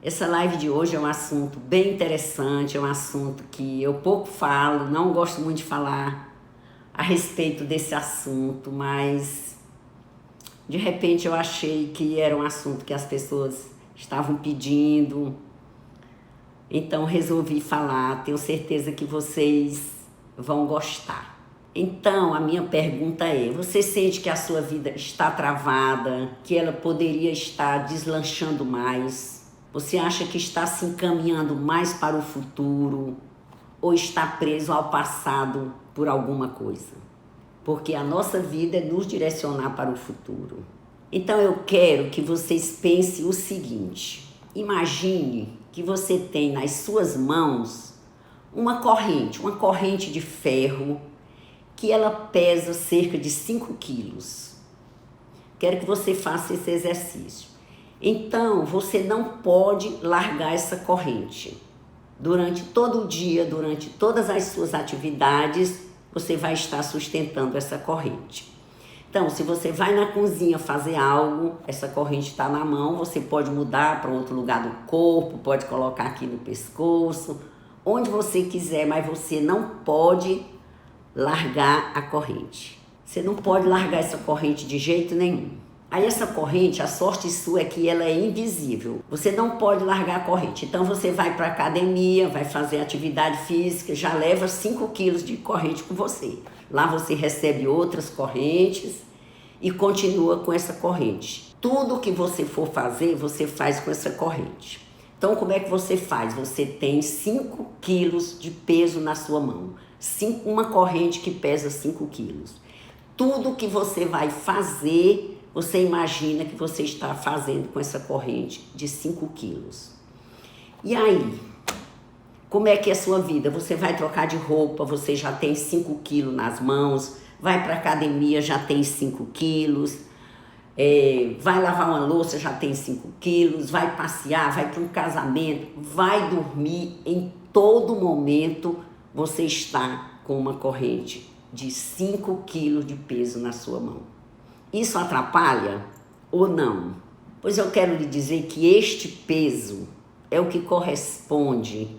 Essa live de hoje é um assunto bem interessante, é um assunto que eu pouco falo, não gosto muito de falar a respeito desse assunto, mas de repente eu achei que era um assunto que as pessoas estavam pedindo, então resolvi falar, tenho certeza que vocês vão gostar. Então, a minha pergunta é, você sente que a sua vida está travada, que ela poderia estar deslanchando mais? Você acha que está se encaminhando mais para o futuro ou está preso ao passado por alguma coisa? Porque a nossa vida é nos direcionar para o futuro. Então eu quero que vocês pensem o seguinte: imagine que você tem nas suas mãos uma corrente de ferro que ela pesa cerca de 5 quilos. Quero que você faça esse exercício. Então, você não pode largar essa corrente. Durante todo o dia, durante todas as suas atividades, você vai estar sustentando essa corrente. Então, se você vai na cozinha fazer algo, essa corrente está na mão, você pode mudar para outro lugar do corpo, pode colocar aqui no pescoço, onde você quiser, mas você não pode largar a corrente. Você não pode largar essa corrente de jeito nenhum. Aí essa corrente, a sorte sua é que ela é invisível. Você não pode largar a corrente. Então você vai para a academia, vai fazer atividade física, já leva 5 quilos de corrente com você. Lá você recebe outras correntes e continua com essa corrente. Tudo que você for fazer, você faz com essa corrente. Então como é que você faz? Você tem 5 quilos de peso na sua mão. Uma corrente que pesa 5 quilos. Tudo que você vai fazer, você imagina que você está fazendo com essa corrente de 5 quilos. E aí, como é que é a sua vida? Você vai trocar de roupa, você já tem 5 quilos nas mãos, vai para a academia, já tem 5 quilos, vai lavar uma louça, já tem 5 quilos, vai passear, vai para um casamento, vai dormir, em todo momento você está com uma corrente de 5 quilos de peso na sua mão. Isso atrapalha ou não? Pois eu quero lhe dizer que este peso é o que corresponde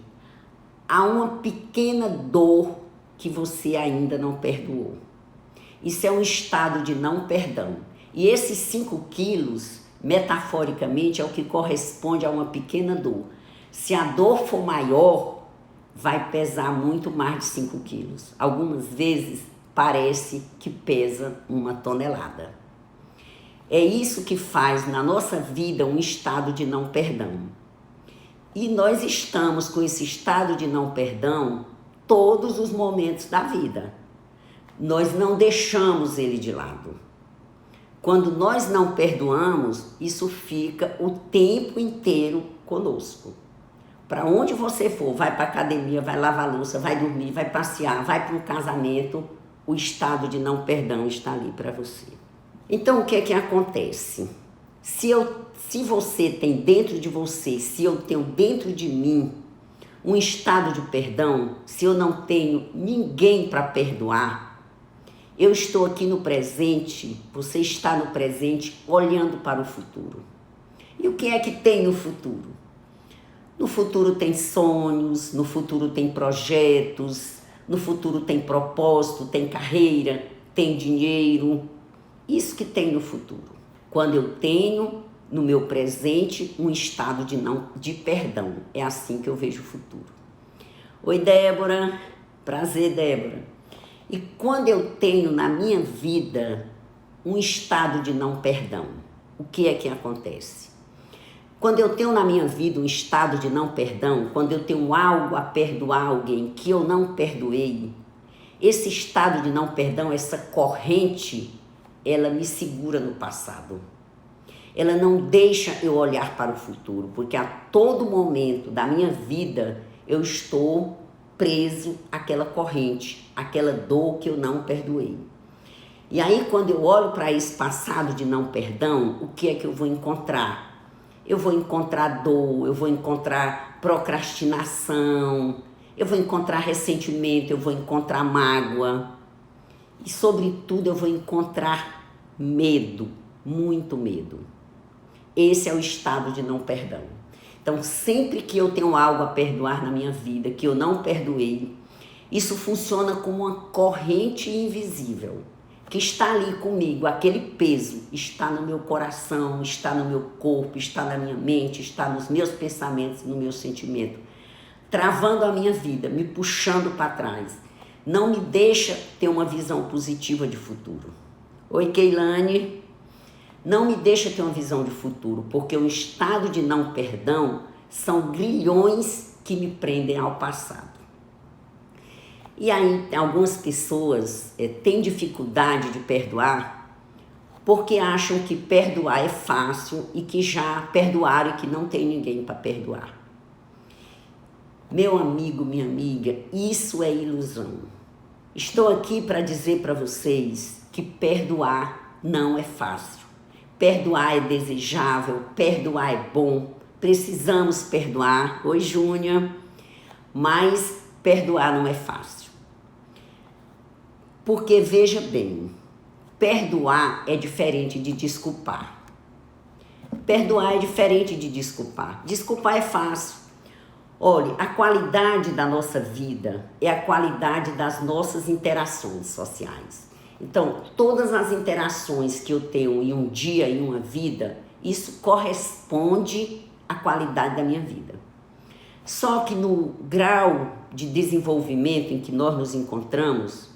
a uma pequena dor que você ainda não perdoou. Isso é um estado de não perdão. E esses 5 quilos, metaforicamente, é o que corresponde a uma pequena dor. Se a dor for maior, vai pesar muito mais de 5 quilos. Algumas vezes parece que pesa 1 tonelada. É isso que faz na nossa vida um estado de não perdão. E nós estamos com esse estado de não perdão todos os momentos da vida. Nós não deixamos ele de lado. Quando nós não perdoamos, isso fica o tempo inteiro conosco. Para onde você for, vai para a academia, vai lavar louça, vai dormir, vai passear, vai para um casamento, o estado de não perdão está ali para você. Então, o que é que acontece? Se você tem dentro de você, se eu tenho dentro de mim um estado de perdão, se eu não tenho ninguém para perdoar, eu estou aqui no presente, você está no presente olhando para o futuro. E o que é que tem no futuro? No futuro tem sonhos, no futuro tem projetos, no futuro tem propósito, tem carreira, tem dinheiro. Isso que tem no futuro. Quando eu tenho no meu presente um estado de perdão. É assim que eu vejo o futuro. Oi, Débora. Prazer, Débora. E quando eu tenho na minha vida um estado de não perdão, o que é que acontece? Quando eu tenho na minha vida um estado de não perdão, quando eu tenho algo a perdoar alguém que eu não perdoei, esse estado de não perdão, essa corrente, ela me segura no passado. Ela não deixa eu olhar para o futuro, porque a todo momento da minha vida eu estou preso àquela corrente, àquela dor que eu não perdoei. E aí quando eu olho para esse passado de não perdão, o que é que eu vou encontrar? Eu vou encontrar dor, eu vou encontrar procrastinação, eu vou encontrar ressentimento, eu vou encontrar mágoa. E sobretudo eu vou encontrar medo, muito medo. Esse é o estado de não perdão. Então, sempre que eu tenho algo a perdoar na minha vida, que eu não perdoei, isso funciona como uma corrente invisível, que está ali comigo, aquele peso está no meu coração, está no meu corpo, está na minha mente, está nos meus pensamentos, no meu sentimento, travando a minha vida, me puxando para trás. Não me deixa ter uma visão positiva de futuro. Oi, Keilane. Não me deixa ter uma visão de futuro, porque o estado de não perdão são grilhões que me prendem ao passado. E aí, algumas pessoas têm dificuldade de perdoar porque acham que perdoar é fácil e que já perdoaram e que não tem ninguém para perdoar. Meu amigo, minha amiga, isso é ilusão. Estou aqui para dizer para vocês que perdoar não é fácil. Perdoar é desejável, perdoar é bom, precisamos perdoar. Oi, Júnior, mas perdoar não é fácil. Porque, veja bem, perdoar é diferente de desculpar. Perdoar é diferente de desculpar. Desculpar é fácil. Olha, a qualidade da nossa vida é a qualidade das nossas interações sociais. Então, todas as interações que eu tenho em um dia, em uma vida, isso corresponde à qualidade da minha vida. Só que no grau de desenvolvimento em que nós nos encontramos,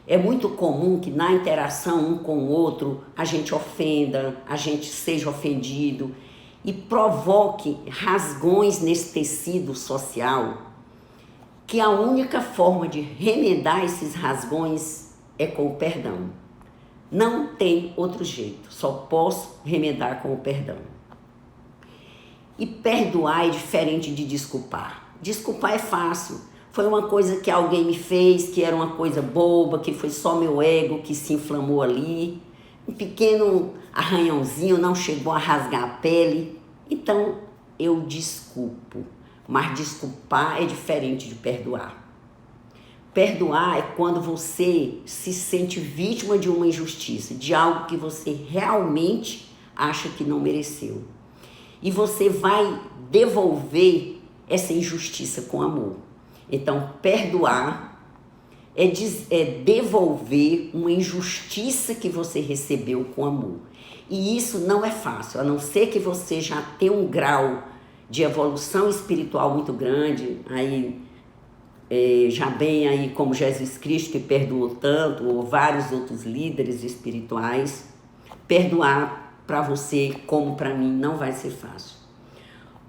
é muito comum que na interação um com o outro, a gente ofenda, a gente seja ofendido e provoque rasgões nesse tecido social, que a única forma de remendar esses rasgões é com o perdão. Não tem outro jeito, só posso remendar com o perdão. E perdoar é diferente de desculpar. Desculpar é fácil. Foi uma coisa que alguém me fez, que era uma coisa boba, que foi só meu ego que se inflamou ali. Um pequeno arranhãozinho, não chegou a rasgar a pele. Então, eu desculpo. Mas desculpar é diferente de perdoar. Perdoar é quando você se sente vítima de uma injustiça, de algo que você realmente acha que não mereceu. E você vai devolver essa injustiça com amor. Então, perdoar é devolver uma injustiça que você recebeu com amor. E isso não é fácil, a não ser que você já tenha um grau de evolução espiritual muito grande, aí já bem aí como Jesus Cristo que perdoou tanto, ou vários outros líderes espirituais. Perdoar para você, como para mim, não vai ser fácil.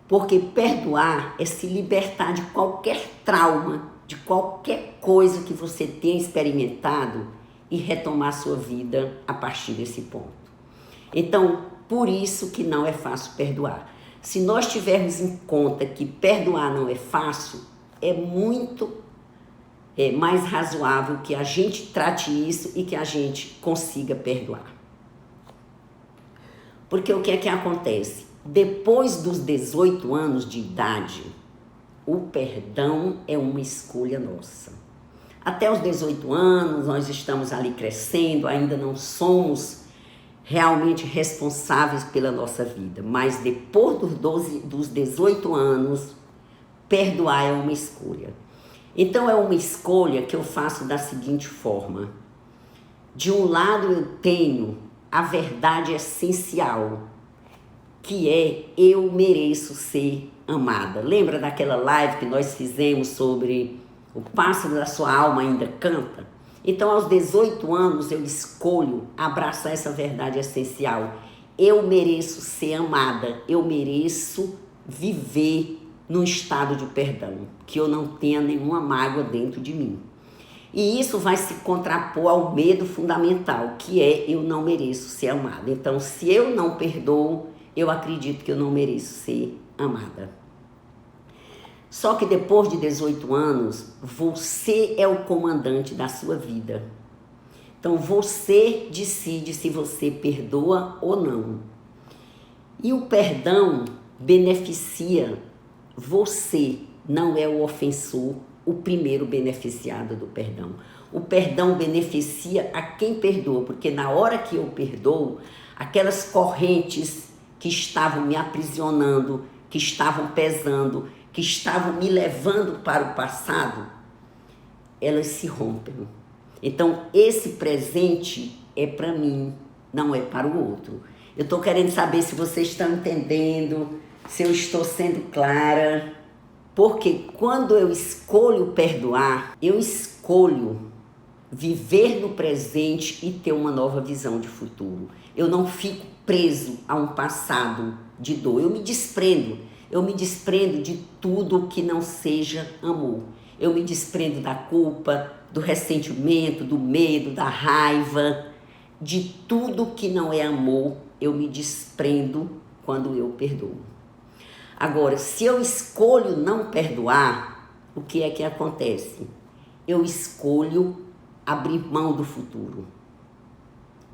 Porque perdoar é se libertar de qualquer trauma, de qualquer coisa que você tenha experimentado e retomar sua vida a partir desse ponto. Então, por isso que não é fácil perdoar. Se nós tivermos em conta que perdoar não é fácil, é muito mais razoável que a gente trate isso e que a gente consiga perdoar. Porque o que é que acontece? Depois dos 18 anos de idade, o perdão é uma escolha nossa. Até os 18 anos, nós estamos ali crescendo, ainda não somos realmente responsáveis pela nossa vida. Mas depois dos 18 anos, perdoar é uma escolha. Então, é uma escolha que eu faço da seguinte forma. De um lado, eu tenho a verdade essencial, que é eu mereço ser amada. Lembra daquela live que nós fizemos sobre o pássaro da sua alma ainda canta? Então, aos 18 anos, eu escolho abraçar essa verdade essencial. Eu mereço ser amada, eu mereço viver num estado de perdão, que eu não tenha nenhuma mágoa dentro de mim. E isso vai se contrapor ao medo fundamental, que é eu não mereço ser amada. Então, se eu não perdoo, eu acredito que eu não mereço ser amada. Só que depois de 18 anos, você é o comandante da sua vida. Então, você decide se você perdoa ou não. E o perdão beneficia você, não é o ofensor o primeiro beneficiado do perdão. O perdão beneficia a quem perdoa, porque na hora que eu perdoo, aquelas correntes que estavam me aprisionando que estavam pesando, que estavam me levando para o passado, elas se rompem. Então, esse presente é para mim, não é para o outro. Eu estou querendo saber se vocês estão entendendo, se eu estou sendo clara, porque quando eu escolho perdoar, eu escolho viver no presente e ter uma nova visão de futuro. Eu não fico preso a um passado de dor, eu me desprendo de tudo que não seja amor. Eu me desprendo da culpa, do ressentimento, do medo, da raiva, de tudo que não é amor, eu me desprendo quando eu perdoo. Agora, se eu escolho não perdoar, o que é que acontece? Eu escolho abrir mão do futuro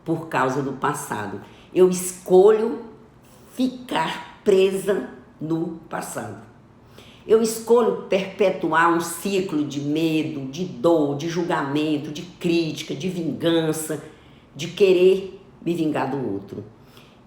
por causa do passado. Eu escolho ficar presa no passado. Eu escolho perpetuar um ciclo de medo, de dor, de julgamento, de crítica, de vingança, de querer me vingar do outro.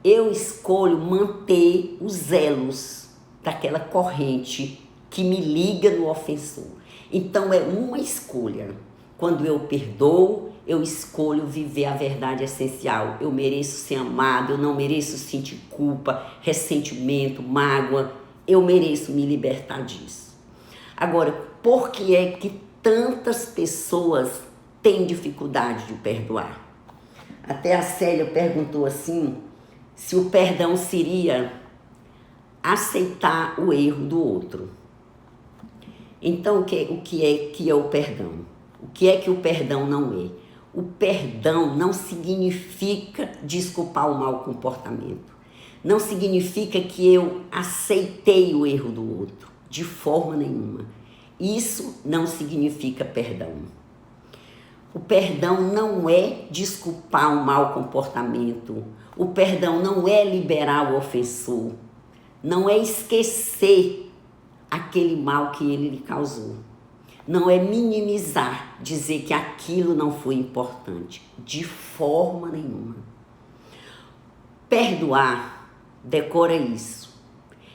Eu escolho manter os elos daquela corrente que me liga no ofensor. Então é uma escolha. Quando eu perdoo, eu escolho viver a verdade essencial. Eu mereço ser amado, eu não mereço sentir culpa, ressentimento, mágoa. Eu mereço me libertar disso. Agora, por que é que tantas pessoas têm dificuldade de perdoar? Até a Célia perguntou assim, se o perdão seria aceitar o erro do outro. Então, o que é o perdão? O que é que o perdão não é? O perdão não significa desculpar o mau comportamento. Não significa que eu aceitei o erro do outro, de forma nenhuma. Isso não significa perdão. O perdão não é desculpar o mau comportamento. O perdão não é liberar o ofensor. Não é esquecer aquele mal que ele lhe causou. Não é minimizar, dizer que aquilo não foi importante. De forma nenhuma. Perdoar, decora isso.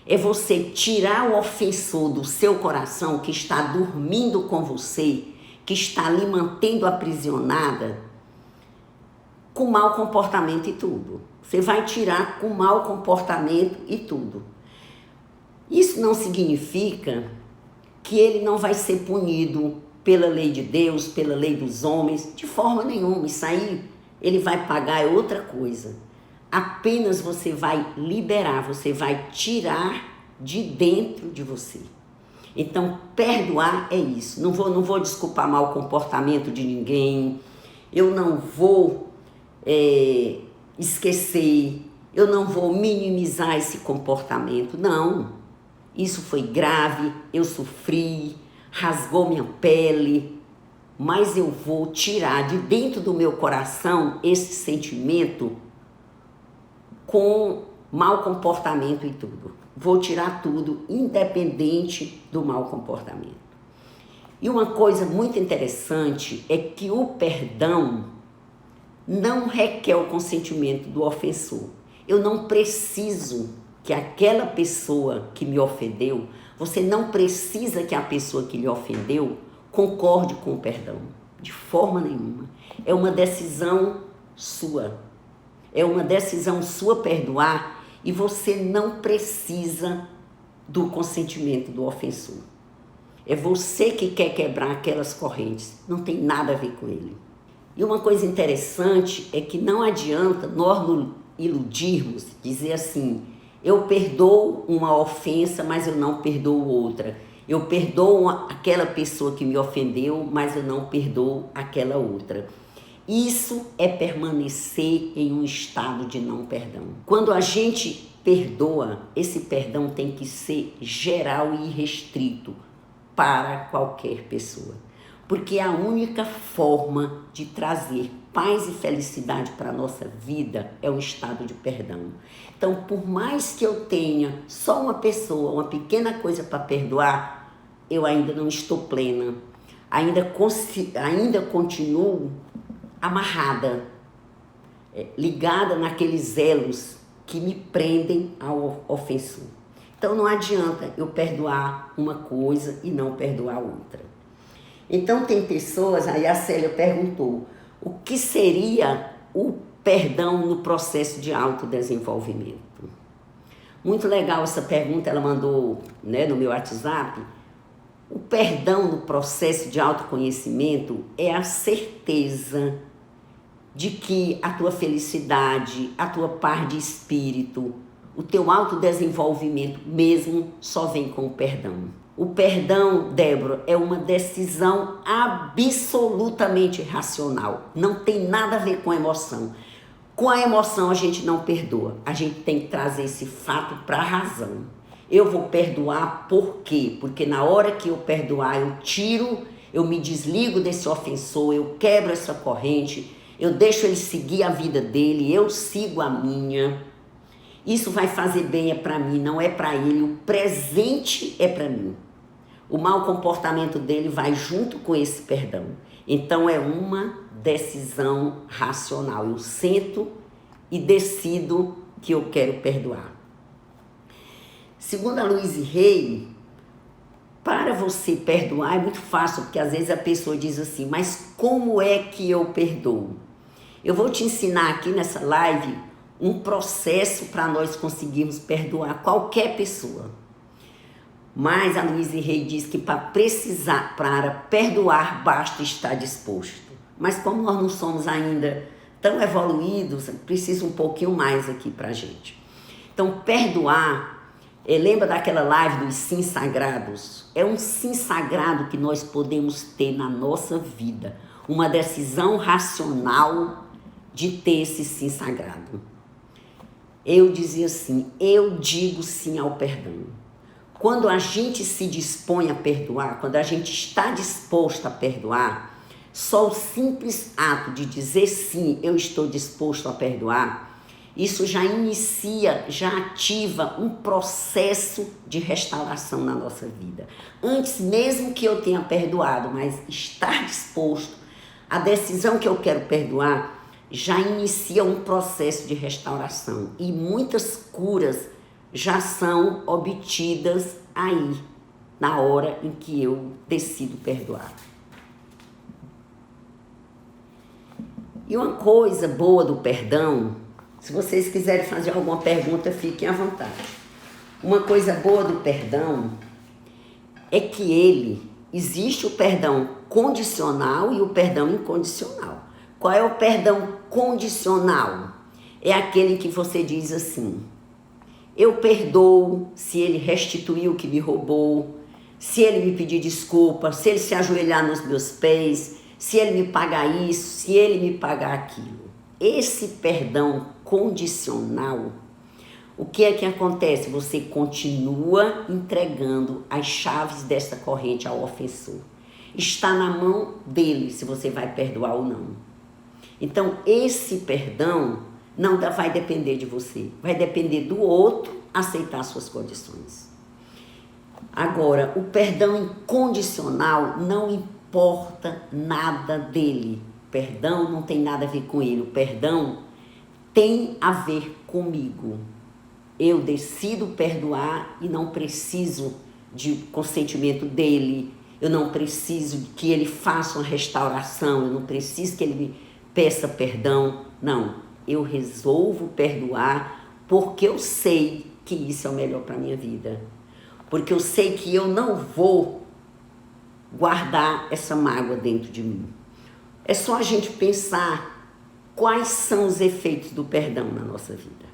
É você tirar o ofensor do seu coração que está dormindo com você, que está lhe mantendo aprisionada, com mau comportamento e tudo. Você vai tirar com mau comportamento e tudo. Isso não significa que ele não vai ser punido pela lei de Deus, pela lei dos homens, de forma nenhuma. Isso aí ele vai pagar é outra coisa. Apenas você vai liberar, você vai tirar de dentro de você. Então, perdoar é isso. Não vou desculpar mau comportamento de ninguém. Eu não vou esquecer. Eu não vou minimizar esse comportamento. Não. Isso foi grave, eu sofri, rasgou minha pele, mas eu vou tirar de dentro do meu coração esse sentimento com mau comportamento e tudo. Vou tirar tudo, independente do mau comportamento. E uma coisa muito interessante é que o perdão não requer o consentimento do ofensor. Eu não preciso que aquela pessoa que me ofendeu, você não precisa que a pessoa que lhe ofendeu concorde com o perdão, de forma nenhuma. É uma decisão sua. É uma decisão sua perdoar e você não precisa do consentimento do ofensor. É você que quer quebrar aquelas correntes, não tem nada a ver com ele. E uma coisa interessante é que não adianta nós nos iludirmos, dizer assim, eu perdoo uma ofensa, mas eu não perdoo outra. Eu perdoo aquela pessoa que me ofendeu, mas eu não perdoo aquela outra. Isso é permanecer em um estado de não perdão. Quando a gente perdoa, esse perdão tem que ser geral e irrestrito para qualquer pessoa. Porque é a única forma de trazer paz e felicidade para a nossa vida é o estado de perdão. Então, por mais que eu tenha só uma pessoa, uma pequena coisa para perdoar, eu ainda não estou plena. Ainda continuo amarrada, ligada naqueles elos que me prendem ao ofensor. Então não adianta eu perdoar uma coisa e não perdoar outra. Então tem pessoas, aí a Célia perguntou, o que seria o perdão no processo de autodesenvolvimento? Muito legal essa pergunta, ela mandou, né, no meu WhatsApp. O perdão no processo de autoconhecimento é a certeza de que a tua felicidade, a tua paz de espírito, o teu autodesenvolvimento mesmo só vem com o perdão. O perdão, Débora, é uma decisão absolutamente racional. Não tem nada a ver com emoção. Com a emoção a gente não perdoa. A gente tem que trazer esse fato para a razão. Eu vou perdoar por quê? Porque na hora que eu perdoar, eu me desligo desse ofensor, eu quebro essa corrente, eu deixo ele seguir a vida dele, eu sigo a minha. Isso vai fazer bem, é para mim, não é para ele. O presente é para mim. O mau comportamento dele vai junto com esse perdão. Então é uma decisão racional. Eu sento e decido que eu quero perdoar. Segundo a Louise Hay, para você perdoar é muito fácil, porque às vezes a pessoa diz assim, mas como é que eu perdoo? Eu vou te ensinar aqui nessa live um processo para nós conseguirmos perdoar qualquer pessoa. Mas a Louise Hay diz que para perdoar basta estar disposto. Mas como nós não somos ainda tão evoluídos, precisa um pouquinho mais aqui para a gente. Então perdoar, lembra daquela live dos sim sagrados? É um sim sagrado que nós podemos ter na nossa vida. Uma decisão racional de ter esse sim sagrado. Eu dizia assim, eu digo sim ao perdão. Quando a gente se dispõe a perdoar, quando a gente está disposto a perdoar, só o simples ato de dizer sim, eu estou disposto a perdoar, isso já inicia, já ativa um processo de restauração na nossa vida. Antes mesmo que eu tenha perdoado, mas estar disposto, a decisão que eu quero perdoar, já inicia um processo de restauração. E muitas curas já são obtidas aí, na hora em que eu decido perdoar. E uma coisa boa do perdão, se vocês quiserem fazer alguma pergunta, fiquem à vontade. Uma coisa boa do perdão é que existe o perdão condicional e o perdão incondicional. Qual é o perdão condicional? É aquele que você diz assim, eu perdoo se ele restituir o que me roubou, se ele me pedir desculpa, se ele se ajoelhar nos meus pés, se ele me pagar isso, se ele me pagar aquilo. Esse perdão condicional, o que é que acontece? Você continua entregando as chaves dessa corrente ao ofensor. Está na mão dele se você vai perdoar ou não. Então, esse perdão não vai depender de você, vai depender do outro aceitar suas condições. Agora, o perdão incondicional não importa nada dele. O perdão não tem nada a ver com ele. O perdão tem a ver comigo. Eu decido perdoar e não preciso de consentimento dele. Eu não preciso que ele faça uma restauração. Eu não preciso que ele me peça perdão. Não, eu resolvo perdoar porque eu sei que isso é o melhor para a minha vida. Porque eu sei que eu não vou guardar essa mágoa dentro de mim. É só a gente pensar quais são os efeitos do perdão na nossa vida.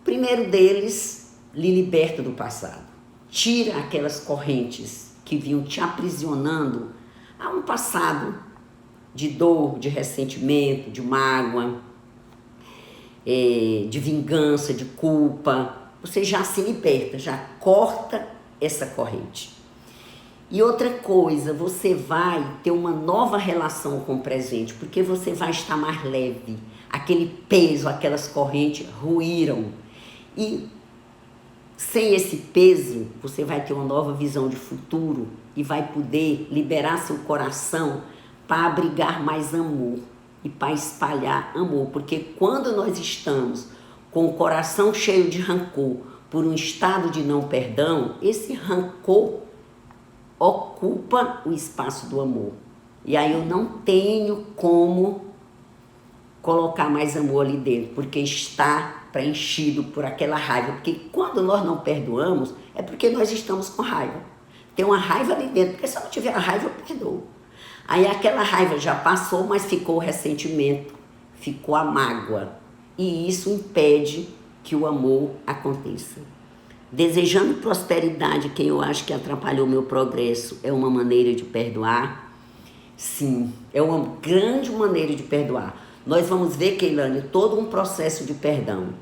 O primeiro deles, lhe liberta do passado. Tira aquelas correntes que vinham te aprisionando a um passado de dor, de ressentimento, de mágoa, de vingança, de culpa. Você já se liberta, já corta essa corrente. E outra coisa, você vai ter uma nova relação com o presente, porque você vai estar mais leve. Aquele peso, aquelas correntes ruíram. E sem esse peso, você vai ter uma nova visão de futuro e vai poder liberar seu coração para abrigar mais amor e para espalhar amor. Porque quando nós estamos com o coração cheio de rancor, por um estado de não perdão, esse rancor ocupa o espaço do amor. E aí eu não tenho como colocar mais amor ali dentro, porque está preenchido por aquela raiva. Porque quando nós não perdoamos, é porque nós estamos com raiva. Tem uma raiva ali dentro, porque se eu não tiver a raiva, eu perdoo. Aí aquela raiva já passou, mas ficou o ressentimento, ficou a mágoa. E isso impede que o amor aconteça. Desejando prosperidade, quem eu acho que atrapalhou o meu progresso, é uma maneira de perdoar? Sim, é uma grande maneira de perdoar. Nós vamos ver, Keilane, todo um processo de perdão.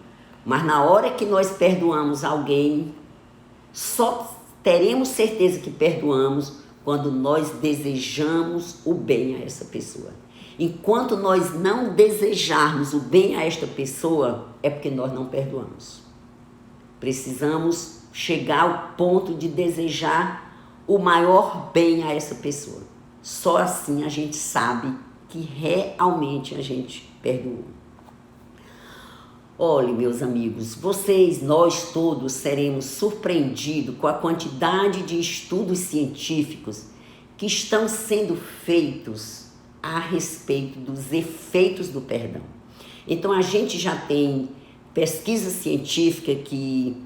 Mas na hora que nós perdoamos alguém, só teremos certeza que perdoamos quando nós desejamos o bem a essa pessoa. Enquanto nós não desejarmos o bem a esta pessoa, é porque nós não perdoamos. Precisamos chegar ao ponto de desejar o maior bem a essa pessoa. Só assim a gente sabe que realmente a gente perdoou. Olhe, meus amigos, vocês, nós todos seremos surpreendidos com a quantidade de estudos científicos que estão sendo feitos a respeito dos efeitos do perdão. Então a gente já tem pesquisa científica que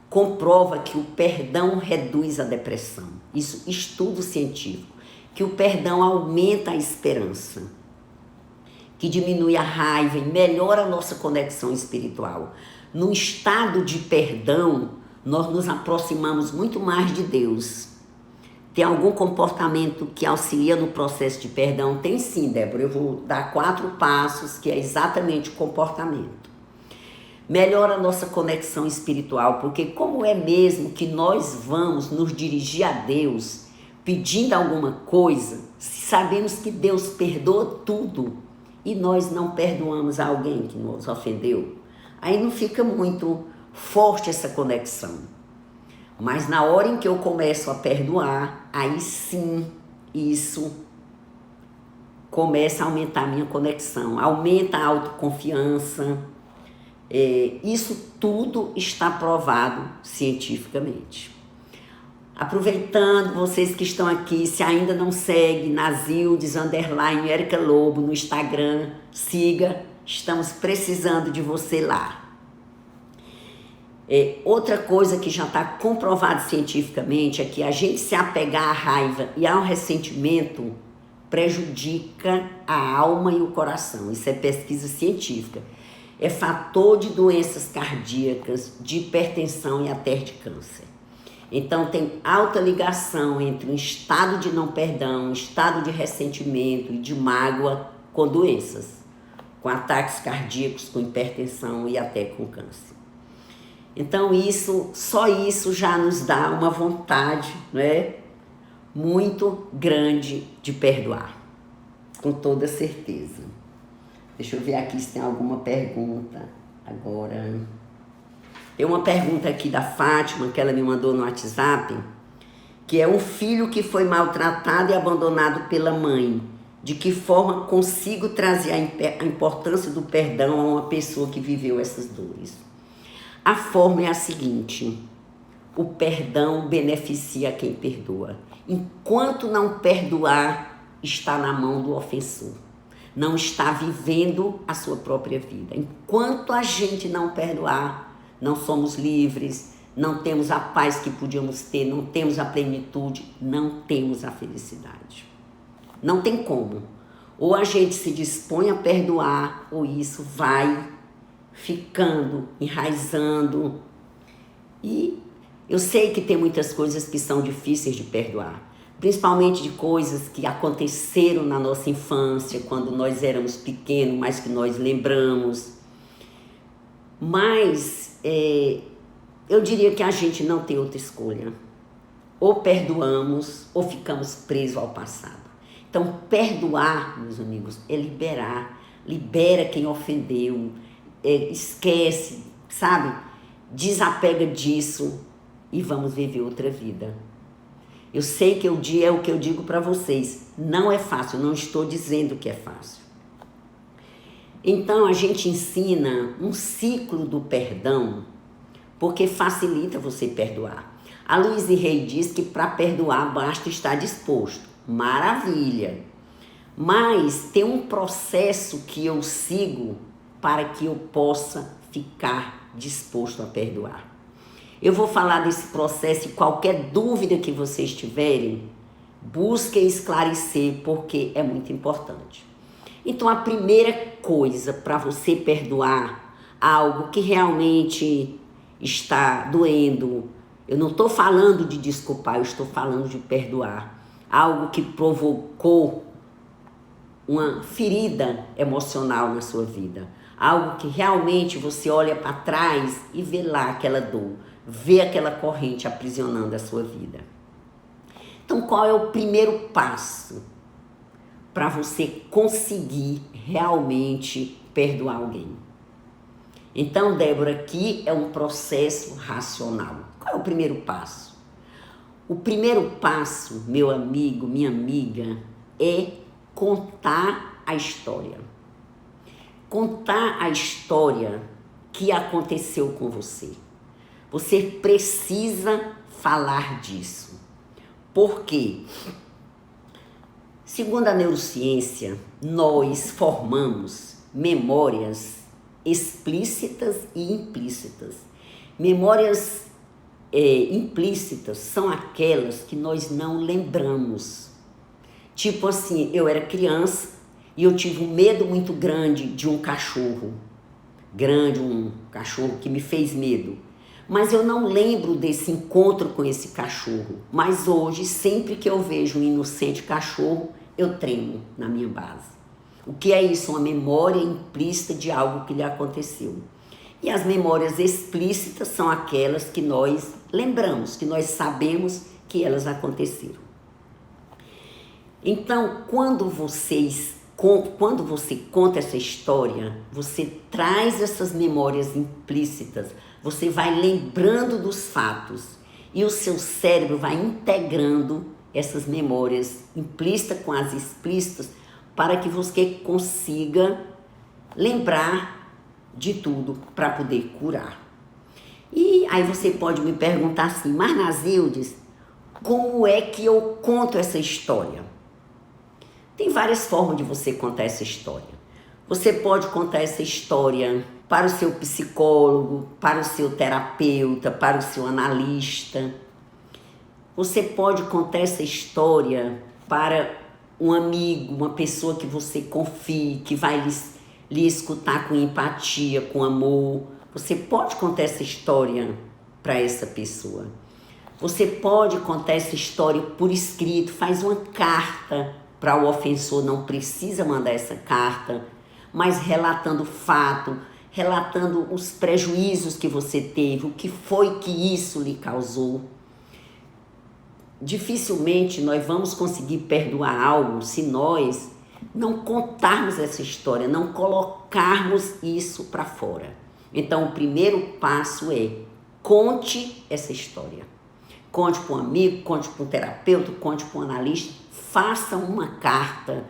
comprova que o perdão reduz a depressão. Isso, estudo científico. Que o perdão aumenta a esperança, que diminui a raiva e melhora a nossa conexão espiritual. No estado de perdão, nós nos aproximamos muito mais de Deus. Tem algum comportamento que auxilia no processo de perdão? Tem sim, Débora. Eu vou dar 4 passos, que é exatamente o comportamento. Melhora a nossa conexão espiritual, porque como é mesmo que nós vamos nos dirigir a Deus pedindo alguma coisa, se sabemos que Deus perdoa tudo e nós não perdoamos alguém que nos ofendeu, aí não fica muito forte essa conexão. Mas na hora em que eu começo a perdoar, aí sim, isso começa a aumentar a minha conexão, aumenta a autoconfiança. Isso tudo está provado cientificamente. Aproveitando, vocês que estão aqui, se ainda não segue, Nazildes _ Érica Lobo no Instagram, siga, estamos precisando de você lá. Outra coisa que já está comprovado cientificamente é que a gente se apegar à raiva e ao ressentimento prejudica a alma e o coração. Isso é pesquisa científica. É fator de doenças cardíacas, de hipertensão e até de câncer. Então tem alta ligação entre um estado de não perdão, um estado de ressentimento e de mágoa com doenças, com ataques cardíacos, com hipertensão e até com câncer. Então só isso já nos dá uma vontade, né, muito grande de perdoar, com toda certeza. Deixa eu ver aqui se tem alguma pergunta agora. Tem uma pergunta aqui da Fátima, que ela me mandou no WhatsApp, que é um filho que foi maltratado e abandonado pela mãe. De que forma consigo trazer a importância do perdão a uma pessoa que viveu essas dores? A forma é a seguinte: o perdão beneficia quem perdoa. Enquanto não perdoar, está na mão do ofensor. Não está vivendo a sua própria vida. Enquanto a gente não perdoar, não somos livres, não temos a paz que podíamos ter, não temos a plenitude, não temos a felicidade. Não tem como. Ou a gente se dispõe a perdoar, ou isso vai ficando, enraizando. E eu sei que tem muitas coisas que são difíceis de perdoar, principalmente de coisas que aconteceram na nossa infância, quando nós éramos pequenos, mas que nós lembramos. Mas eu diria que a gente não tem outra escolha. Ou perdoamos, ou ficamos presos ao passado. Então, perdoar, meus amigos, é liberar. Libera quem ofendeu, esquece, sabe? Desapega disso e vamos viver outra vida. Eu sei que o dia é o que eu digo para vocês. Não é fácil, não estou dizendo que é fácil. Então, a gente ensina um ciclo do perdão, porque facilita você perdoar. A Louise Hay diz que para perdoar basta estar disposto. Maravilha! Mas tem um processo que eu sigo para que eu possa ficar disposto a perdoar. Eu vou falar desse processo e qualquer dúvida que vocês tiverem, busquem esclarecer porque é muito importante. Então a primeira coisa para você perdoar algo que realmente está doendo, eu não estou falando de desculpar, eu estou falando de perdoar. Algo que provocou uma ferida emocional na sua vida. Algo que realmente você olha para trás e vê lá aquela dor, vê aquela corrente aprisionando a sua vida. Então qual é o primeiro passo para você conseguir realmente perdoar alguém? Então, Débora, aqui é um processo racional. Qual é o primeiro passo? O primeiro passo, meu amigo, minha amiga, é contar a história. Contar a história que aconteceu com você. Você precisa falar disso. Por quê? Segundo a neurociência, nós formamos memórias explícitas e implícitas. Memórias implícitas são aquelas que nós não lembramos. Tipo assim, eu era criança e eu tive um medo muito grande de um cachorro. Um cachorro que me fez medo. Mas eu não lembro desse encontro com esse cachorro. Mas hoje, sempre que eu vejo um inocente cachorro, eu tremo na minha base. O que é isso? Uma memória implícita de algo que lhe aconteceu. E as memórias explícitas são aquelas que nós lembramos, que nós sabemos que elas aconteceram. Então, quando você conta essa história, você traz essas memórias implícitas, você vai lembrando dos fatos e o seu cérebro vai integrando essas memórias implícitas com as explícitas para que você consiga lembrar de tudo para poder curar. E aí você pode me perguntar assim, mas Nazildes, como é que eu conto essa história? Tem várias formas de você contar essa história. Você pode contar essa história para o seu psicólogo, para o seu terapeuta, para o seu analista. Você pode contar essa história para um amigo, uma pessoa que você confie, que vai lhe escutar com empatia, com amor. Você pode contar essa história para essa pessoa. Você pode contar essa história por escrito, faz uma carta para o ofensor, não precisa mandar essa carta, mas relatando o fato, relatando os prejuízos que você teve, o que foi que isso lhe causou. Dificilmente nós vamos conseguir perdoar algo se nós não contarmos essa história, não colocarmos isso para fora. Então, o primeiro passo é conte essa história. Conte para um amigo, conte para um terapeuta, conte para um analista, faça uma carta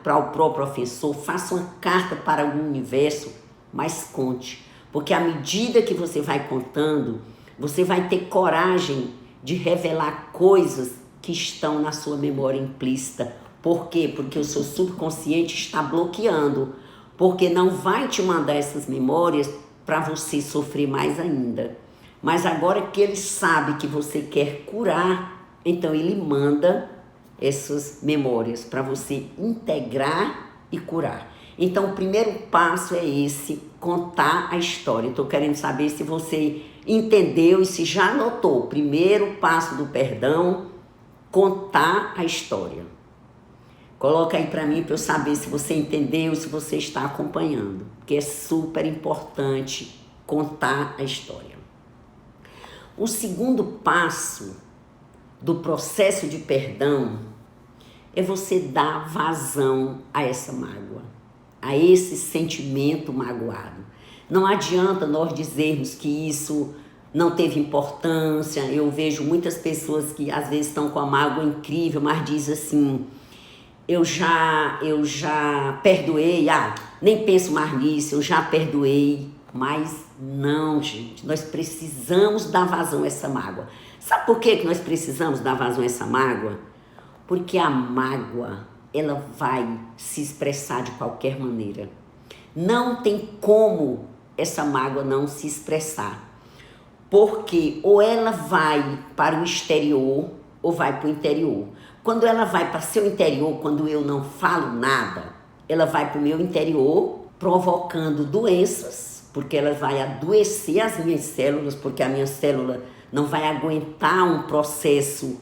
para o próprio ofensor, faça uma carta para o universo, mas conte. Porque à medida que você vai contando, você vai ter coragem de revelar coisas que estão na sua memória implícita. Por quê? Porque o seu subconsciente está bloqueando, porque não vai te mandar essas memórias para você sofrer mais ainda. Mas agora que ele sabe que você quer curar, então ele manda essas memórias para você integrar e curar. Então o primeiro passo é esse, contar a história. Estou querendo saber se você entendeu e se já anotou. O primeiro passo do perdão, contar a história. Coloca aí para mim para eu saber se você entendeu, se você está acompanhando, porque é super importante contar a história. O segundo passo do processo de perdão é você dar vazão a essa mágoa, a esse sentimento magoado. Não adianta nós dizermos que isso não teve importância. Eu vejo muitas pessoas que às vezes estão com a mágoa incrível, mas diz assim, eu já perdoei, nem penso mais nisso, eu já perdoei, mas Não, gente, nós precisamos dar vazão a essa mágoa. Sabe por que nós precisamos dar vazão a essa mágoa? Porque a mágoa, ela vai se expressar de qualquer maneira. Não tem como essa mágoa não se expressar. Porque ou ela vai para o exterior ou vai para o interior. Quando ela vai para seu interior, quando eu não falo nada, ela vai para o meu interior, provocando doenças, porque ela vai adoecer as minhas células, porque a minha célula não vai aguentar um processo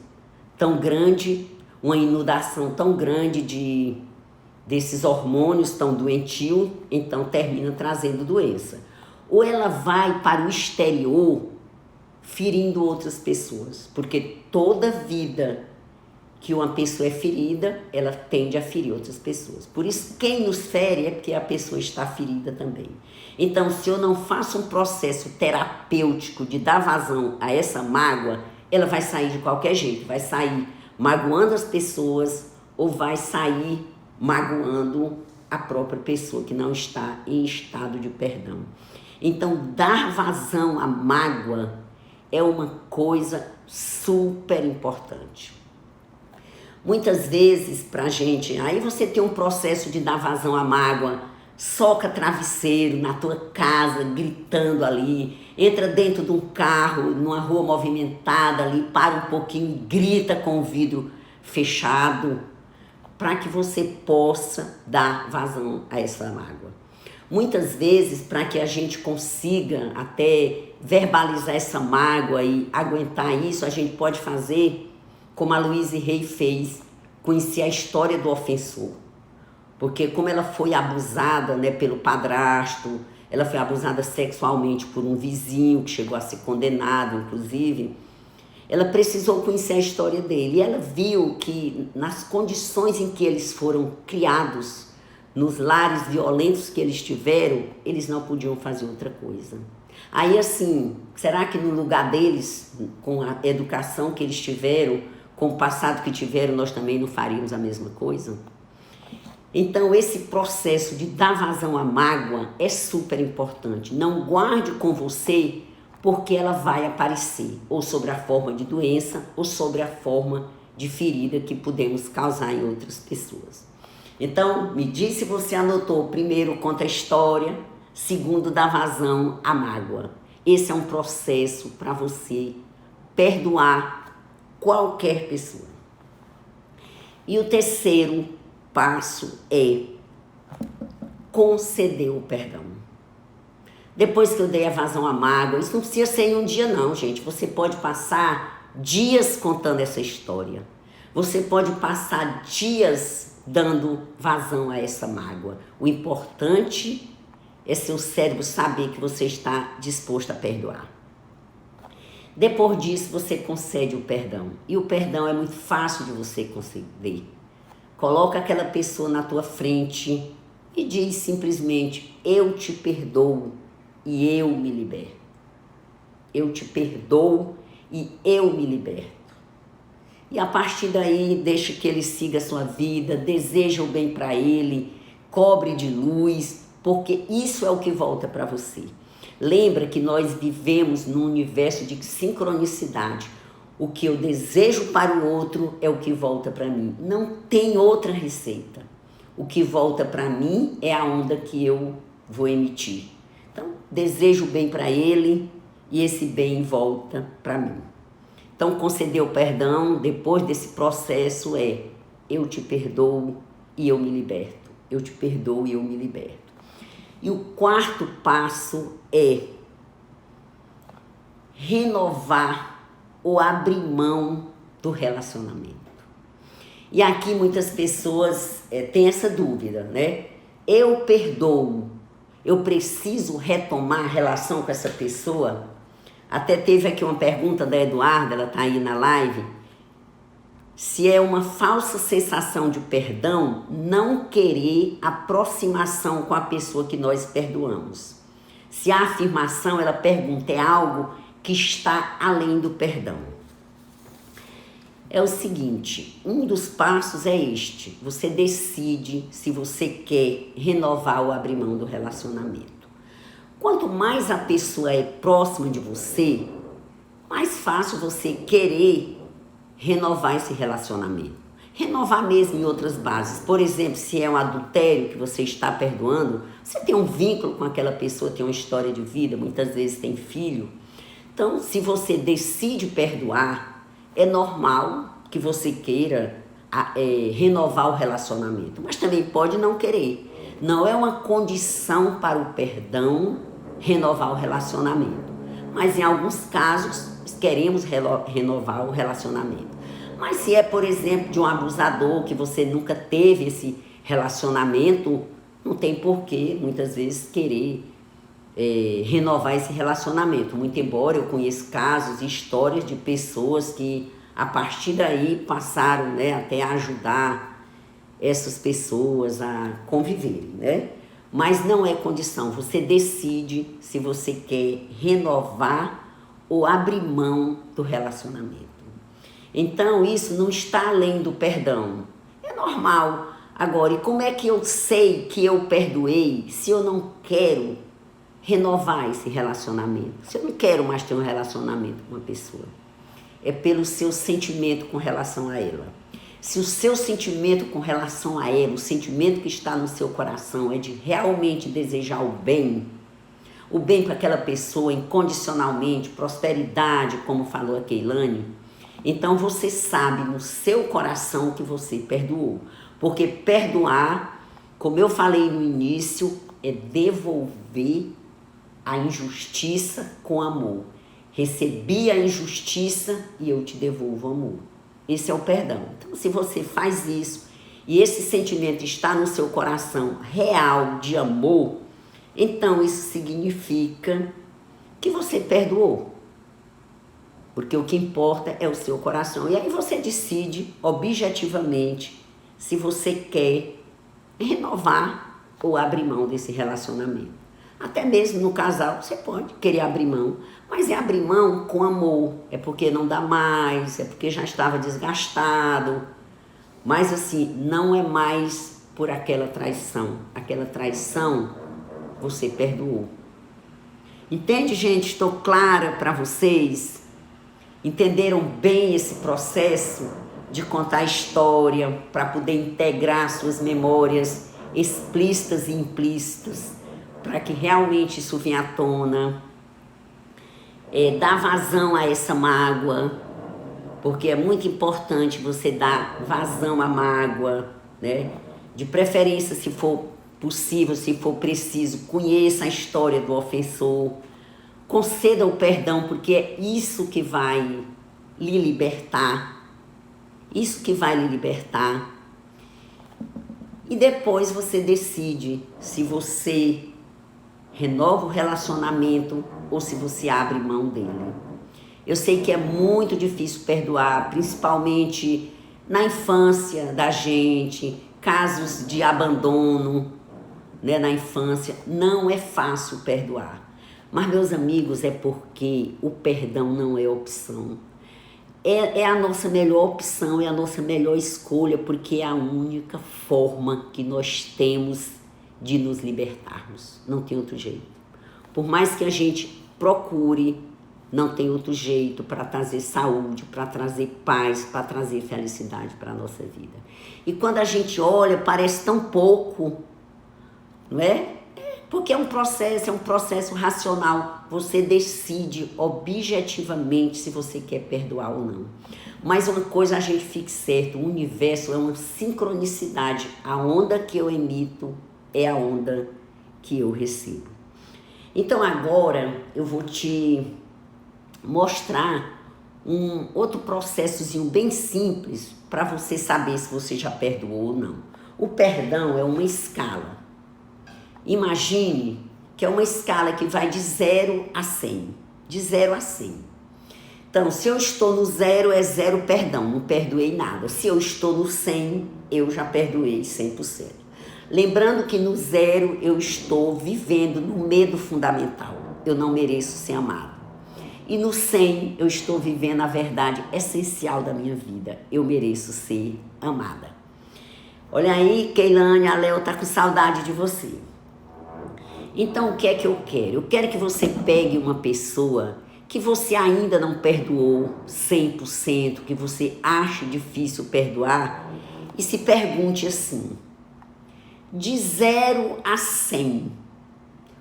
tão grande, uma inundação tão grande desses hormônios tão doentios, então termina trazendo doença. Ou ela vai para o exterior, ferindo outras pessoas, porque toda vida que uma pessoa é ferida, ela tende a ferir outras pessoas. Por isso, quem nos fere é porque a pessoa está ferida também. Então, se eu não faço um processo terapêutico de dar vazão a essa mágoa, ela vai sair de qualquer jeito, vai sair magoando as pessoas ou vai sair magoando a própria pessoa que não está em estado de perdão. Então, dar vazão à mágoa é uma coisa super importante. Muitas vezes pra gente, aí você tem um processo de dar vazão à mágoa, soca travesseiro na tua casa, gritando ali, entra dentro de um carro, numa rua movimentada ali, para um pouquinho e grita com o vidro fechado, para que você possa dar vazão a essa mágoa. Muitas vezes, para que a gente consiga até verbalizar essa mágoa e aguentar isso, a gente pode fazer como a Louise Hay fez, conhecer a história do ofensor. Porque como ela foi abusada, né, pelo padrasto, ela foi abusada sexualmente por um vizinho que chegou a ser condenado, inclusive, ela precisou conhecer a história dele. E ela viu que nas condições em que eles foram criados, nos lares violentos que eles tiveram, eles não podiam fazer outra coisa. Aí assim, será que no lugar deles, com a educação que eles tiveram, com o passado que tiveram, nós também não faríamos a mesma coisa? Então esse processo de dar vazão à mágoa é super importante. Não guarde com você, porque ela vai aparecer, ou sobre a forma de doença, ou sobre a forma de ferida que podemos causar em outras pessoas. Então, me diz se você anotou. Primeiro, conta a história. Segundo, dá vazão à mágoa. Esse é um processo para você perdoar qualquer pessoa. E o terceiro passo é conceder o perdão. Depois que eu dei a vazão à mágoa, isso não precisa ser em um dia não, gente. Você pode passar dias contando essa história. Você pode passar dias dando vazão a essa mágoa. O importante é seu cérebro saber que você está disposto a perdoar. Depois disso, você concede o perdão. E o perdão é muito fácil de você conceder. Coloca aquela pessoa na tua frente e diz simplesmente: eu te perdoo e eu me liberto. Eu te perdoo e eu me liberto. E a partir daí, deixa que ele siga a sua vida, deseja o bem para ele, cobre de luz, porque isso é o que volta para você. Lembra que nós vivemos num universo de sincronicidade. O que eu desejo para o outro é o que volta para mim. Não tem outra receita. O que volta para mim é a onda que eu vou emitir. Então, desejo o bem para ele e esse bem volta para mim. Então, conceder o perdão depois desse processo é: eu te perdoo e eu me liberto. Eu te perdoo e eu me liberto. E o quarto passo é renovar ou abrir mão do relacionamento. E aqui muitas pessoas têm essa dúvida, né? Eu perdoo, eu preciso retomar a relação com essa pessoa? Até teve aqui uma pergunta da Eduarda, ela está aí na live. Se é uma falsa sensação de perdão, não querer aproximação com a pessoa que nós perdoamos. Se a afirmação, ela pergunta, é algo que está além do perdão. É o seguinte, um dos passos é este: você decide se você quer renovar ou abrir mão do relacionamento. Quanto mais a pessoa é próxima de você, mais fácil você querer renovar esse relacionamento. Renovar mesmo em outras bases. Por exemplo, se é um adultério que você está perdoando, você tem um vínculo com aquela pessoa, tem uma história de vida, muitas vezes tem filho. Então, se você decide perdoar, é normal que você queira renovar o relacionamento, mas também pode não querer. Não é uma condição para o perdão renovar o relacionamento, mas em alguns casos queremos renovar o relacionamento. Mas se é, por exemplo, de um abusador que você nunca teve esse relacionamento, não tem porquê, muitas vezes, querer renovar esse relacionamento. Muito embora eu conheça casos e histórias de pessoas que, a partir daí, passaram, né, até a ajudar essas pessoas a conviverem, né? Mas não é condição, você decide se você quer renovar ou abrir mão do relacionamento. Então, isso não está além do perdão. É normal. Agora, e como é que eu sei que eu perdoei se eu não quero renovar esse relacionamento? Se eu não quero mais ter um relacionamento com uma pessoa? É pelo seu sentimento com relação a ela. Se o seu sentimento com relação a ela, o sentimento que está no seu coração é de realmente desejar o bem para aquela pessoa incondicionalmente, prosperidade, como falou a Keilane, então você sabe no seu coração que você perdoou. Porque perdoar, como eu falei no início, é devolver a injustiça com amor. Recebi a injustiça e eu te devolvo amor. Esse é o perdão. Então, se você faz isso e esse sentimento está no seu coração real de amor, então isso significa que você perdoou. Porque o que importa é o seu coração. E aí você decide objetivamente se você quer renovar ou abrir mão desse relacionamento. Até mesmo no casal você pode querer abrir mão, mas é abrir mão com amor. É porque não dá mais, é porque já estava desgastado. Mas assim, não é mais por aquela traição. Aquela traição você perdoou. Entende, gente? Estou clara para vocês? Entenderam bem esse processo de contar a história para poder integrar suas memórias explícitas e implícitas, para que realmente isso venha à tona, dar vazão a essa mágoa, porque é muito importante você dar vazão à mágoa, né? De preferência, se for possível, se for preciso, conheça a história do ofensor, conceda o perdão, porque é isso que vai lhe libertar. Isso que vai lhe libertar. E depois você decide se você renova o relacionamento ou se você abre mão dele. Eu sei que é muito difícil perdoar, principalmente na infância da gente, casos de abandono, né, na infância. Não é fácil perdoar. Mas, meus amigos, é porque o perdão não é opção. É a nossa melhor opção, é a nossa melhor escolha, porque é a única forma que nós temos de nos libertarmos. Não tem outro jeito. Por mais que a gente procure, não tem outro jeito para trazer saúde, para trazer paz, para trazer felicidade para a nossa vida. E quando a gente olha, parece tão pouco, não é? Porque é um processo racional. Você decide objetivamente se você quer perdoar ou não. Mas uma coisa a gente fica certo, o universo é uma sincronicidade. A onda que eu emito é a onda que eu recebo. Então agora eu vou te mostrar um outro processozinho bem simples para você saber se você já perdoou ou não. O perdão é uma escala. Imagine que é uma escala que vai de 0 a 100. De 0 a 100. Então, se eu estou no 0, é 0 perdão, não perdoei nada. Se eu estou no 100, eu já perdoei 100%. Lembrando que no 0 eu estou vivendo no medo fundamental. Eu não mereço ser amado. E no 100 eu estou vivendo a verdade essencial da minha vida. Eu mereço ser amada. Olha aí, Keilane, a Léo tá com saudade de você. Então, o que é que eu quero? Eu quero que você pegue uma pessoa que você ainda não perdoou 100%, que você acha difícil perdoar, e se pergunte assim, de 0 a 100,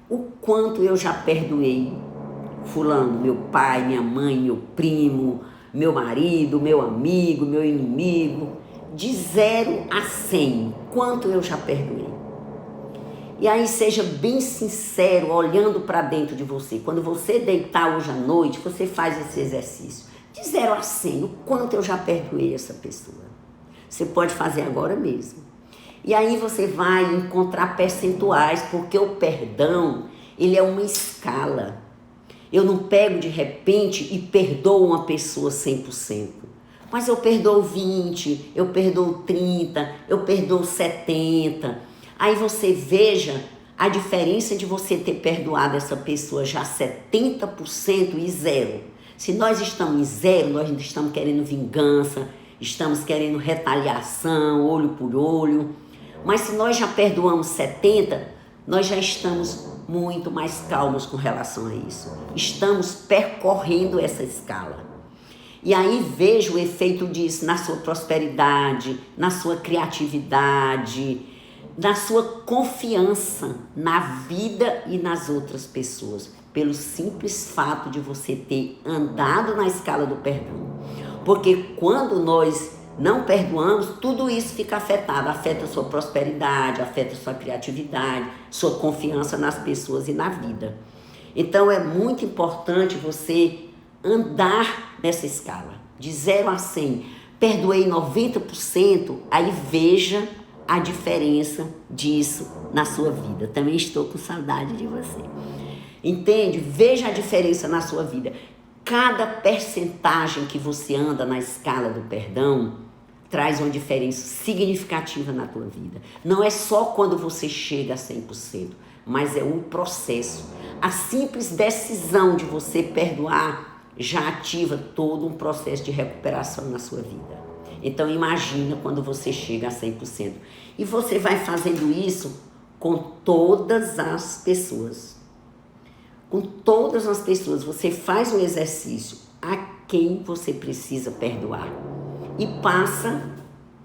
o quanto eu já perdoei fulano, meu pai, minha mãe, meu primo, meu marido, meu amigo, meu inimigo, de 0 a 100, quanto eu já perdoei? E aí seja bem sincero, olhando para dentro de você. Quando você deitar hoje à noite, você faz esse exercício. De 0 a 100, o quanto eu já perdoei essa pessoa? Você pode fazer agora mesmo. E aí você vai encontrar percentuais, porque o perdão, ele é uma escala. Eu não pego de repente e perdoo uma pessoa 100%. Mas eu perdoo 20, eu perdoo 30, eu perdoo 70. Aí você veja a diferença de você ter perdoado essa pessoa já 70% e 0. Se nós estamos em 0, nós ainda estamos querendo vingança, estamos querendo retaliação, olho por olho. Mas se nós já perdoamos 70, nós já estamos muito mais calmos com relação a isso. Estamos percorrendo essa escala. E aí veja o efeito disso na sua prosperidade, na sua criatividade, na sua confiança na vida e nas outras pessoas, pelo simples fato de você ter andado na escala do perdão. Porque quando nós não perdoamos, tudo isso fica afetado, afeta a sua prosperidade, afeta a sua criatividade, sua confiança nas pessoas e na vida. Então é muito importante você andar nessa escala, de 0 a 100. Perdoei 90%, aí veja a diferença disso na sua vida. Também estou com saudade de você. Entende? Veja a diferença na sua vida. Cada percentagem que você anda na escala do perdão traz uma diferença significativa na tua vida. Não é só quando você chega a 100%, mas é um processo. A simples decisão de você perdoar já ativa todo um processo de recuperação na sua vida. Então imagina quando você chega a 100%. E você vai fazendo isso com todas as pessoas. Com todas as pessoas. Você faz um exercício a quem você precisa perdoar. E passa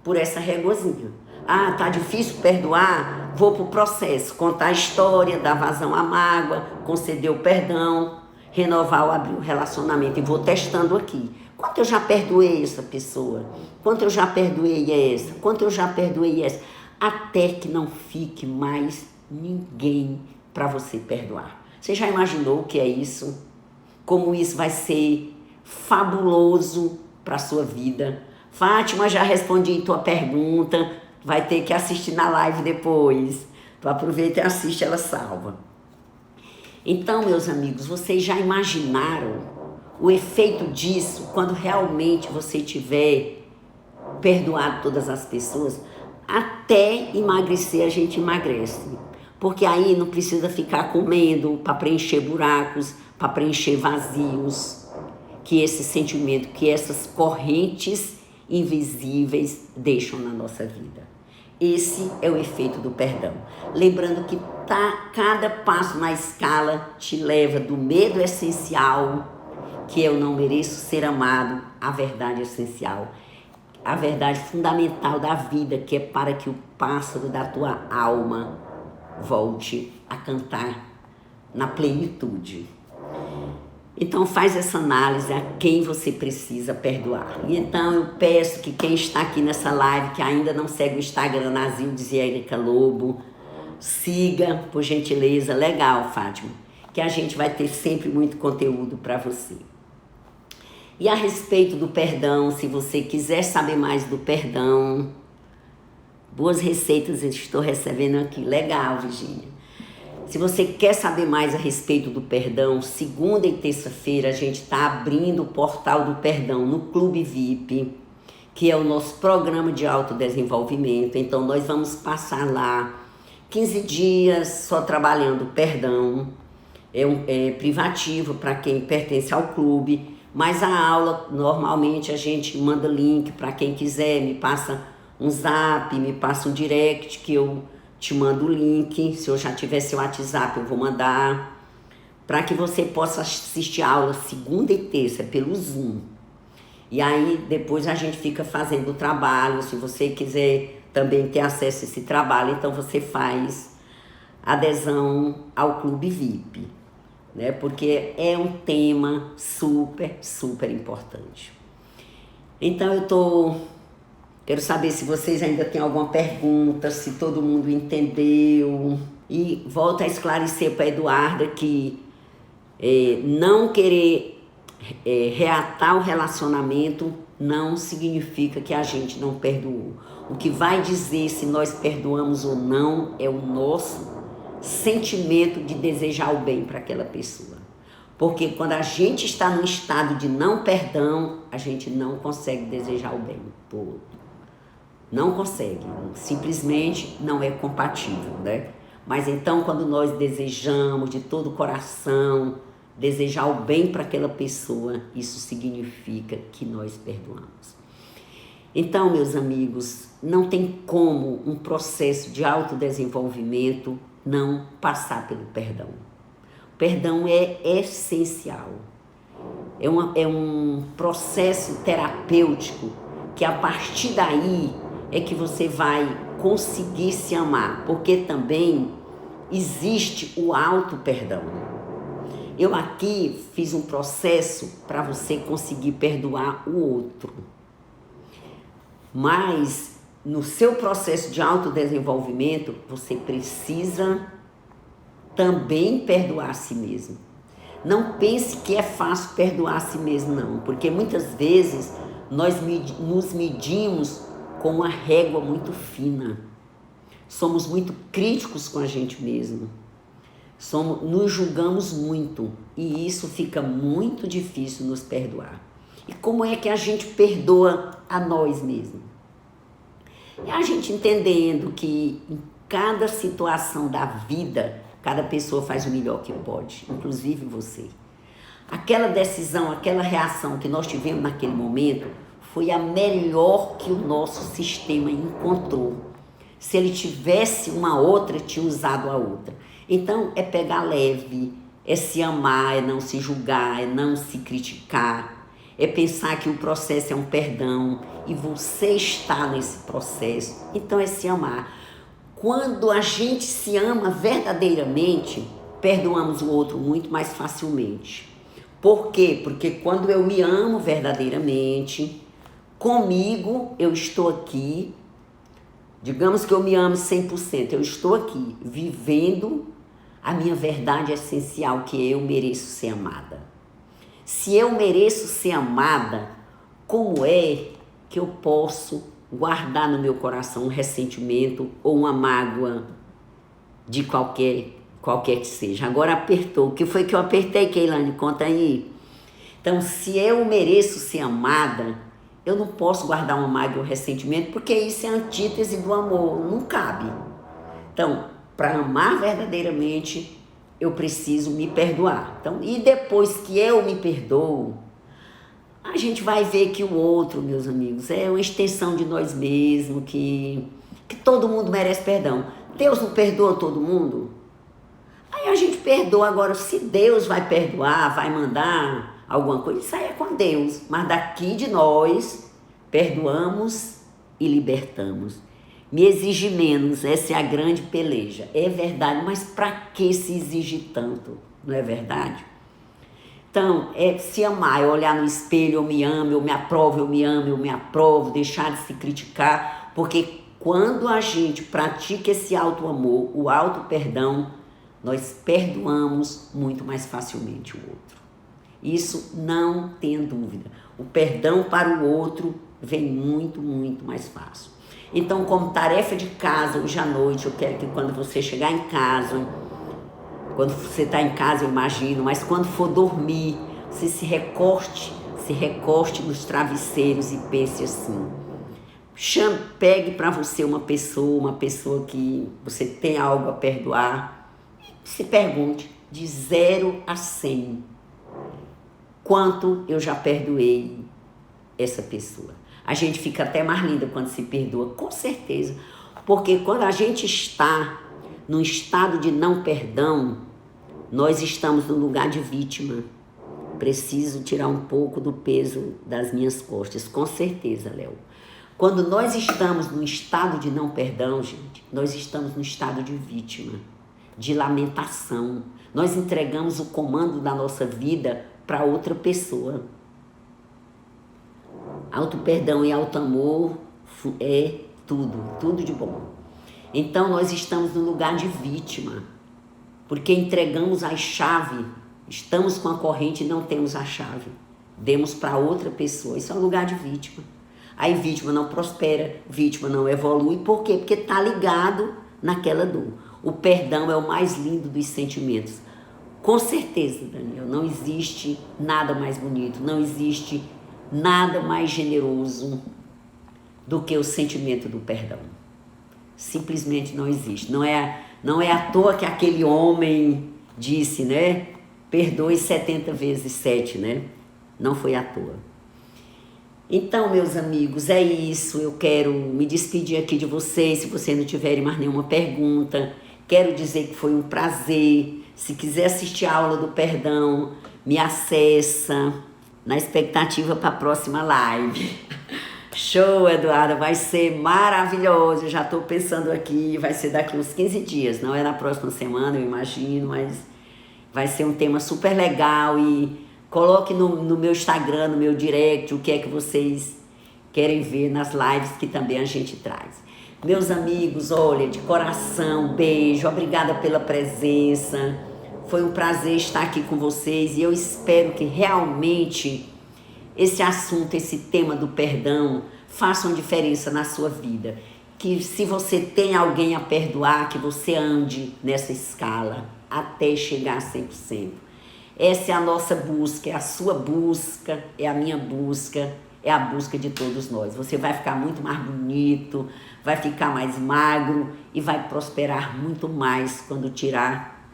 por essa regozinha. Ah, tá difícil perdoar? Vou pro processo. Contar a história, dar vazão à mágoa, conceder o perdão, renovar ou abrir o relacionamento. E vou testando aqui. Quanto eu já perdoei essa pessoa? Quanto eu já perdoei essa? Quanto eu já perdoei essa? Até que não fique mais ninguém para você perdoar. Você já imaginou o que é isso? Como isso vai ser fabuloso para a sua vida? Fátima, já respondi tua pergunta. Vai ter que assistir na live depois. Tu aproveita e assiste, ela salva. Então, meus amigos, vocês já imaginaram o efeito disso quando realmente você tiver perdoado todas as pessoas? Até emagrecer a gente emagrece, porque aí não precisa ficar comendo para preencher buracos, para preencher vazios, que esse sentimento, que essas correntes invisíveis deixam na nossa vida. Esse é o efeito do perdão. Lembrando que cada passo na escala te leva do medo essencial, que eu não mereço ser amado, a verdade essencial, a verdade fundamental da vida, que é para que o pássaro da tua alma volte a cantar na plenitude. Então faz essa análise a quem você precisa perdoar. E então eu peço que quem está aqui nessa live, que ainda não segue o Instagram, Nazildes e Érica Lobo, siga, por gentileza. Legal, Fátima, que a gente vai ter sempre muito conteúdo para você. E a respeito do perdão, se você quiser saber mais do perdão, boas receitas eu estou recebendo aqui. Legal, Virgínia. Se você quer saber mais a respeito do perdão, segunda e terça-feira a gente está abrindo o portal do perdão no Clube VIP, que é o nosso programa de autodesenvolvimento. Então nós vamos passar lá 15 dias só trabalhando o perdão. É privativo para quem pertence ao clube. Mas a aula, normalmente a gente manda link para quem quiser, me passa um zap, me passa um direct que eu te mando o link. Se eu já tiver seu WhatsApp, eu vou mandar, para que você possa assistir a aula segunda e terça pelo Zoom. E aí depois a gente fica fazendo o trabalho. Se você quiser também ter acesso a esse trabalho, então você faz adesão ao Clube VIP, né? Porque é um tema super, super importante. Então quero saber se vocês ainda têm alguma pergunta, se todo mundo entendeu. E volto a esclarecer para a Eduarda que não querer reatar o relacionamento não significa que a gente não perdoou. O que vai dizer se nós perdoamos ou não é o nosso sentimento de desejar o bem para aquela pessoa. Porque quando a gente está num estado de não perdão, a gente não consegue desejar o bem pro outro. Não consegue, simplesmente não é compatível, né? Mas então quando nós desejamos de todo o coração, desejar o bem para aquela pessoa, isso significa que nós perdoamos. Então, meus amigos, não tem como um processo de autodesenvolvimento não passar pelo perdão. O perdão é essencial. É um processo terapêutico que a partir daí é que você vai conseguir se amar, porque também existe o auto-perdão. Eu aqui fiz um processo para você conseguir perdoar o outro. Mas no seu processo de autodesenvolvimento, você precisa também perdoar a si mesmo. Não pense que é fácil perdoar a si mesmo, não, porque muitas vezes nós nos medimos com uma régua muito fina. Somos muito críticos com a gente mesmo. Nos julgamos muito e isso fica muito difícil nos perdoar. E como é que a gente perdoa a nós mesmos? É a gente entendendo que em cada situação da vida, cada pessoa faz o melhor que pode, inclusive você. Aquela decisão, aquela reação que nós tivemos naquele momento foi a melhor que o nosso sistema encontrou. Se ele tivesse uma outra, tinha usado a outra. Então é pegar leve, é se amar, é não se julgar, é não se criticar, é pensar que o processo é um perdão e você está nesse processo, então é se amar. Quando a gente se ama verdadeiramente, perdoamos o outro muito mais facilmente. Por quê? Porque quando eu me amo verdadeiramente, comigo eu estou aqui, digamos que eu me amo 100%, eu estou aqui vivendo a minha verdade essencial, que eu mereço ser amada. Se eu mereço ser amada, como é que eu posso guardar no meu coração um ressentimento ou uma mágoa de qualquer que seja? Agora apertou. O que foi que eu apertei, Keilane? Conta aí. Então, se eu mereço ser amada, eu não posso guardar uma mágoa ou um ressentimento, porque isso é a antítese do amor, não cabe. Então, para amar verdadeiramente, eu preciso me perdoar. Então, e depois que eu me perdoo, a gente vai ver que o outro, meus amigos, é uma extensão de nós mesmos, que todo mundo merece perdão. Deus não perdoa todo mundo? Aí a gente perdoa. Agora, se Deus vai perdoar, vai mandar alguma coisa, isso aí é com Deus. Mas daqui de nós, perdoamos e libertamos. Me exige menos, essa é a grande peleja. É verdade, mas para que se exige tanto? Não é verdade? Então, é se amar, é olhar no espelho, eu me amo, eu me aprovo, eu me amo, eu me aprovo, deixar de se criticar, porque quando a gente pratica esse auto-amor, o auto-perdão, nós perdoamos muito mais facilmente o outro. Isso não tenha dúvida. O perdão para o outro vem muito, muito mais fácil. Então, como tarefa de casa, hoje à noite, eu quero que quando você chegar em casa, quando você está em casa, eu imagino, mas quando for dormir, você se recorte nos travesseiros e pense assim. Pegue para você uma pessoa que você tem algo a perdoar, e se pergunte de 0 a 100, quanto eu já perdoei essa pessoa. A gente fica até mais linda quando se perdoa, com certeza. Porque quando a gente está num estado de não perdão, nós estamos no lugar de vítima. Preciso tirar um pouco do peso das minhas costas, com certeza, Léo. Quando nós estamos num estado de não perdão, gente, nós estamos no estado de vítima, de lamentação. Nós entregamos o comando da nossa vida para outra pessoa. Auto perdão e auto amor é tudo de bom. Então nós estamos no lugar de vítima, porque entregamos a chave, estamos com a corrente e não temos a chave. Demos para outra pessoa, isso é um lugar de vítima. Aí vítima não prospera, vítima não evolui, por quê? Porque está ligado naquela dor. O perdão é o mais lindo dos sentimentos. Com certeza, Daniel, não existe nada mais bonito, não existe nada mais generoso do que o sentimento do perdão. Simplesmente não existe. Não é à toa que aquele homem disse, né? Perdoe 70 vezes 7, né? Não foi à toa. Então, meus amigos, é isso. Eu quero me despedir aqui de vocês. Se vocês não tiverem mais nenhuma pergunta, quero dizer que foi um prazer. Se quiser assistir a aula do perdão, me acessa na expectativa para a próxima live. Show, Eduarda, vai ser maravilhoso. Eu já estou pensando aqui, vai ser daqui uns 15 dias, não é na próxima semana, eu imagino, mas vai ser um tema super legal. E coloque no meu Instagram, no meu direct, o que é que vocês querem ver nas lives que também a gente traz. Meus amigos, olha, de coração, beijo, obrigada pela presença. Foi um prazer estar aqui com vocês e eu espero que realmente esse assunto, esse tema do perdão faça uma diferença na sua vida. Que se você tem alguém a perdoar, que você ande nessa escala até chegar a 100%. Essa é a nossa busca, é a sua busca, é a minha busca, é a busca de todos nós. Você vai ficar muito mais bonito, vai ficar mais magro e vai prosperar muito mais quando tirar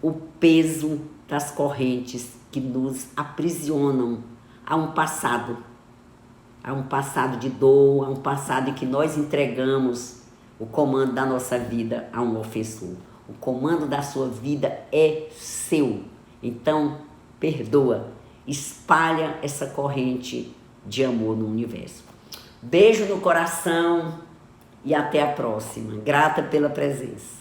o peso das correntes que nos aprisionam a um passado de dor, a um passado em que nós entregamos o comando da nossa vida a um ofensor. O comando da sua vida é seu. Então, perdoa, espalha essa corrente de amor no universo. Beijo no coração e até a próxima. Grata pela presença.